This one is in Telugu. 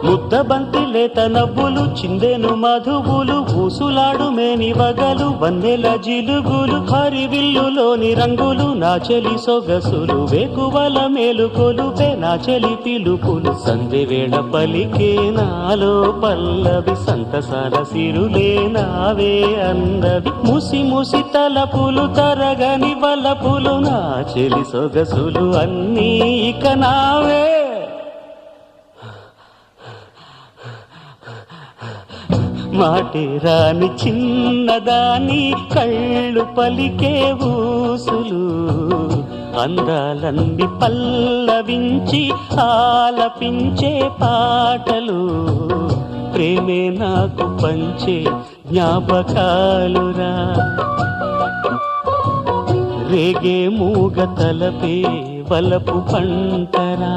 ముద్దబంతి లేత నవ్వులు చిందెను మధువులు ఊసులాడు మేని వగలు వన్నెల జిలుగులు హరివిల్లులోని రంగులు నా చెలి సొగసులు వేకువల మేలుకొలుపే నా చెలి పిలుపులు సంధి వేళ పలికే నాలో పల్లవి సంతసాల సిరులే నావే అందవి ముసి ముసి తలపులు తరగని వలపులు నా చెలి సొగసులు అన్నీ ఇక నావే. మాటే రాని చిన్నదాని కళ్ళు పలికే ఊసులు అందాలన్నీ పల్లవించి ఆలపించే పాటలు ప్రేమే నాకు పంచే జ్ఞాపకాలురా రేగే మూగ తలపే వలపు పంటరా.